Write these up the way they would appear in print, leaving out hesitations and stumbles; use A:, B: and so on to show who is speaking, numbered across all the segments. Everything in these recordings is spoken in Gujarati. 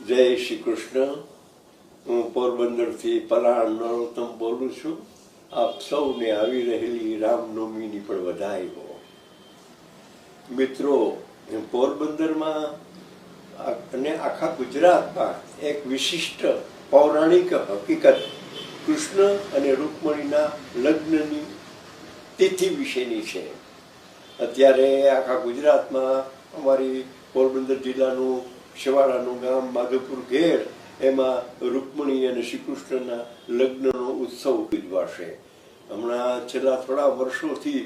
A: જય શ્રી કૃષ્ણ. હું પોરબંદરથી પરાણ નરોત્તમ બોલું છું. આપ સૌને આવી રહેલી રામનવમીની પણ વધાઈ હો. મિત્રો, પોરબંદરમાં અને આખા ગુજરાતમાં એક વિશિષ્ટ પૌરાણિક હકીકત કૃષ્ણ અને રૂકમણીના લગ્નની તિથિ વિશેની છે. અત્યારે આખા ગુજરાતમાં અમારી પોરબંદર જિલ્લાનું છેવાડાનું ગામ માધવપુર ઘેર, એમાં રૂકમણી અને શ્રી કૃષ્ણના લગ્નનો ઉત્સવ ઉજવાશે. હમણાં છેલ્લા થોડા વર્ષોથી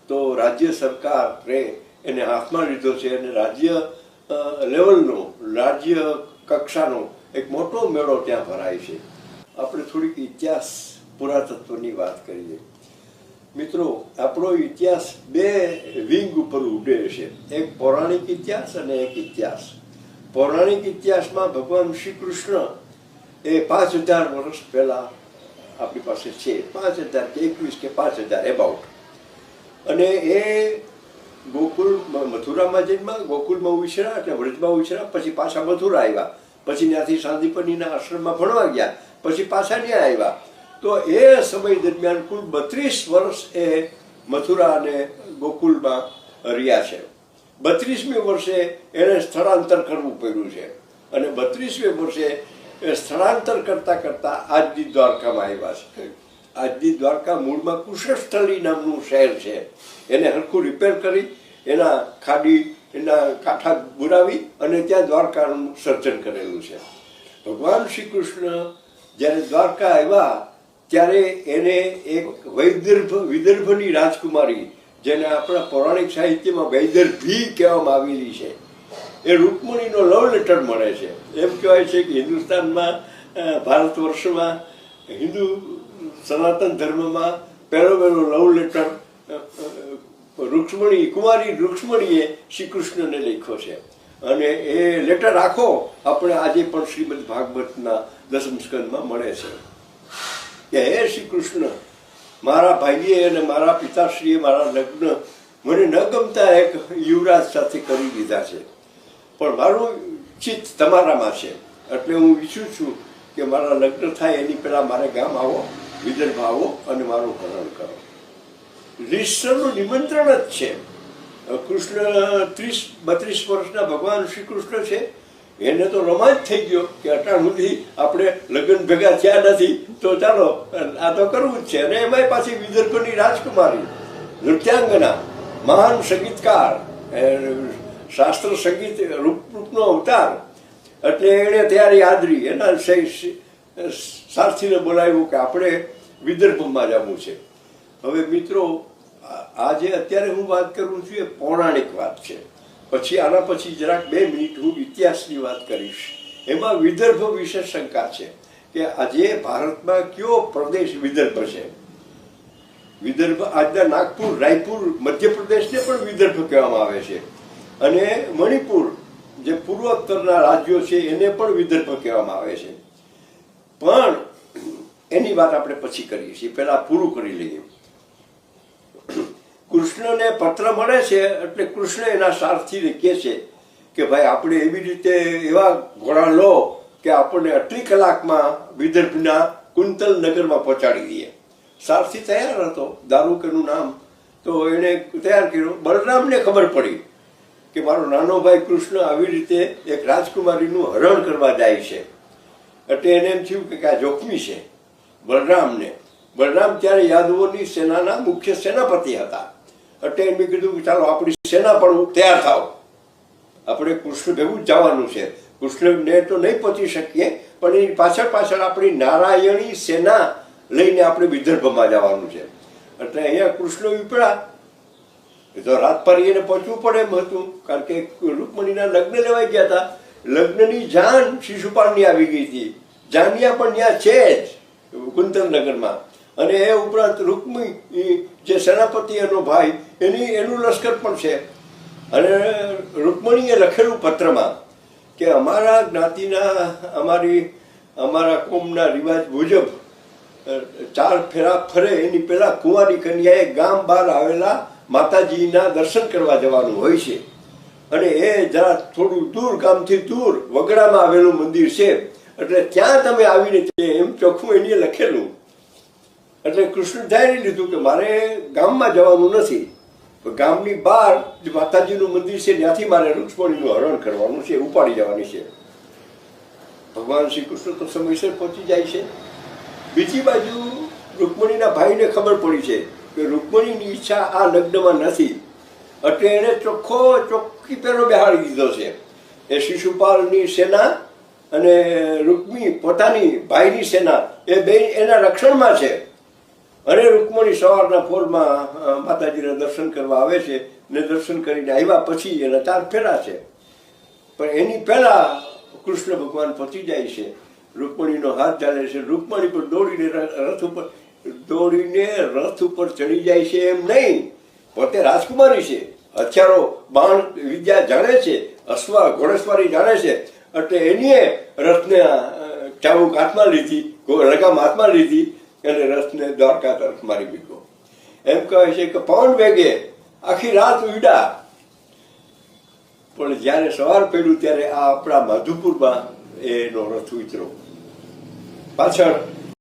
A: તો રાજ્ય સરકારે એને હાથમાં લીધો છે અને રાજ્ય લેવલનો, રાજ્ય કક્ષાનો એક મોટો મેળો ત્યાં ભરાય છે. આપણે થોડીક ઇતિહાસ પુરાતત્વની વાત કરીએ. મિત્રો, આપણો ઇતિહાસ બે વિંગ ઉપર ઉડે છે, એક પૌરાણિક ઇતિહાસ અને એક ઇતિહાસ. પૌરાણિક ઇતિહાસમાં ભગવાન શ્રી કૃષ્ણ એ 5000 વર્ષ પહેલા આપણી પાસે છે, 5000 કે 21 કે 5000 એબાઉટ. અને એ ગોકુળ મથુરામાં જન્મા, ગોકુળમાં ઉછર્યા, એટલે વ્રજમાં ઉછર્યા, પછી પાછા મથુરા આવ્યા, પછી ત્યાંથી સાંદીપનીના આશ્રમમાં ભણવા ગયા, પછી પાછા ત્યાં આવ્યા. તો એ સમય દરમિયાન કુલ 32 વર્ષ એ મથુરા અને ગોકુળમાં રહ્યા છે. 32મી વર્ષે એને સ્થળાંતર કરવું પડ્યું છે અને 32મી વર્ષે સ્થળાંતર કરતા કરતા આજની દ્વારકામાં આવ્યા છે. આજની દ્વારકા મૂળમાં કુશસ્થળી નામનું શહેર છે. એને હરખું રિપેર કરી, એના ખાડી, એના કાંઠા બુરાવી અને ત્યાં દ્વારકાનું સર્જન કરેલું છે. ભગવાન શ્રી કૃષ્ણ જ્યારે દ્વારકા આવ્યા ત્યારે એને એક વિદર્ભની રાજકુમારી, જેને આપણા પૌરાણિક સાહિત્યમાં વૈદર્ભી કહેવામાં આવેલી છે, એ રૂકમણીનો લવ લેટર મળે છે. એમ કહેવાય છે કે હિન્દુસ્તાનમાં, ભારત વર્ષમાં, હિન્દુ સનાતન ધર્મમાં પહેલો લવ લેટર કુમારી રૂક્ષ્મણીએ શ્રી કૃષ્ણને લખ્યો છે. અને એ લેટર આખો આપણે આજે પણ શ્રીમદ ભાગવતના 10મ સ્કંદમાં મળે છે કે હે શ્રી કૃષ્ણ, મારા ભાઈએ અને મારા પિતાશ્રીએ મારા લગ્ન મને ન ગમતા એક યુવરાજ સાથે કરી દીધા છે, પણ મારું ચિત્ત તમારામાં છે, એટલે હું ઈચ્છું છું કે મારા લગ્ન થાય એની પહેલાં મારે ગામ આવો, વિદર્ભ આવો અને મારું હરણ કરો. રીતસરનું નિમંત્રણ જ છે. કૃષ્ણ 32 વર્ષના ભગવાન શ્રી કૃષ્ણ છે, એને તો રોમાંચ થઈ ગયો કે અટાણ સુધી આપણે લગ્ન ભેગા થયા નથી, તો ચાલો આ તો કરવું જ છે. અને એમાંય પાછી વિદર્ભની રાજકુમારી, નૃત્યાંગના, મહાન સંગીતકાર, શાસ્ત્ર સંગીત રૂપનો અવતાર, એટલે એણે તૈયારી આદરી. એના સારથીને બોલાવ્યું કે આપણે વિદર્ભમાં જવું છે. હવે મિત્રો, આજે અત્યારે હું વાત કરું છું એ પૌરાણિક વાત છે. પછી આના પછી જરાક 2 મિનિટ હું ઇતિહાસની વાત કરીશ. એમાં વિદર્ભ વિશે શંકા છે કે આજે ભારતમાં કયો પ્રદેશ વિદર્ભ છે. વિદર્ભ આજના નાગપુર, રાયપુર, મધ્યપ્રદેશને પણ વિદર્ભ કહેવામાં આવે છે. અને મણિપુર, જે પૂર્વોત્તરના રાજ્યો છે, એને પણ વિદર્ભ કહેવામાં આવે છે. પણ એની વાત આપણે પછી કરીએ છીએ, પહેલા પૂરું કરી લઈએ. કૃષ્ણને પત્ર મળે છે એટલે કૃષ્ણ એના સારથીને કહે છે કે ભાઈ, આપણે એવી રીતે એવા ઘોડા લો કે આપણને આટલી કલાકમાં વિદર્ભના કુંતલ નગરમાં પહોંચાડી દઈએ. સારથી તૈયાર હતો, દારૂકનું નામ, તો એણે તૈયાર કર્યો. બલરામને ખબર પડી કે મારો નાનો ભાઈ કૃષ્ણ આવી રીતે એક રાજકુમારીનું હરણ કરવા જાય છે, એટલે એને એમ થયું કે આ જોખમી છે. બલરામ ત્યારે યાદવોની સેનાના મુખ્ય સેનાપતિ હતા, એટલે એમ કીધું કે ચાલો આપણી સેના પણ તૈયાર થાવ, આપણે કૃષ્ણ ભેગું જ જવાનું છે. કૃષ્ણને તો નહીં પહોંચી શકીએ, પણ એની પાછળ આપણી નારાયણી સેના લઈને આપણે વિદર્ભમાં જવાનું છે. એટલે અહીંયા કૃષ્ણ ઉપડ્યા તો રાતપારી એને પહોંચવું પડે એમ હતું, કારણ કે રૂકમણીના લગ્ન લેવાઈ ગયા હતા. લગ્નની જાન શિશુપાળની આવી ગઈ હતી. જાનિયા પણ ત્યાં છે જ કુંતલ નગરમાં. અને એ ઉપરાંત રૂકમી, જે સેનાપતિ એનો ભાઈ, એનું લશ્કર પણ છે. અને રૂકમણીએ લખેલું પત્રમાં કે અમારા જ્ઞાતિના, અમારા કોમના રિવાજ મુજબ 4 ફેરા ફરે એની પહેલા કુંવારી કન્યાએ ગામ બહાર આવેલા માતાજીના દર્શન કરવા જવાનું હોય છે. અને એ જરા થોડું દૂર ગામથી દૂર વગડામાં આવેલું મંદિર છે, એટલે ત્યાં તમે આવીને એમ ચોખ્ખું એને લખેલું. એટલે કૃષ્ણ ધારી લીધું કે મારે ગામમાં જવાનું નથી, ગામની બહાર જે માતાજીનું મંદિર છે ત્યાંથી મારે રૂક્ષ્મણીનું હરણ કરવાનું છે, ઉપાડી જવાની છે. ભગવાન શ્રી કૃષ્ણ તો સમયસર પહોંચી જાય છે. બીજી બાજુ રૂકમણીના ભાઈને ખબર પડી છે કે રૂકમણીની ઈચ્છા આ લગ્નમાં નથી, એટલે એને ચોખ્ખી પહેરો બેહાડી દીધો છે. એ શિશુપાલની સેના અને રૂકમી પોતાની ભાઈની સેના એ બે એના રક્ષણમાં છે. અને રૂકમણી સવારના પોરમાં માતાજીના દર્શન કરવા આવે છે ને દર્શન કરીને આવ્યા પછી એના 4 ફેરા છે. પણ એની પહેલા કૃષ્ણ ભગવાન પહોંચી જાય છે. રૂકમણીનો હાથ ચાલે છે, રૂકમણી પર દોડીને રથ ઉપર ચડી જાય છે. એમ નહીં, પોતે રાજકુમારી છે, હથિયારો બાણ વિદ્યા જાણે છે, ઘોડેસવારી જાણે છે, એટલે એની રથને ચાબુક હાથમાં લીધી, લગામ હાથમાં લીધી અને રથને દ્વારકા તરફ મારી મૂક્યો. એમ કહે છે કે પવન વેગે આખી રાત ઉડ્યા, પણ જ્યારે સવાર પડ્યું ત્યારે આ આપણા માધુપુરમાં એનો રથ ઉતર્યો. પાછળ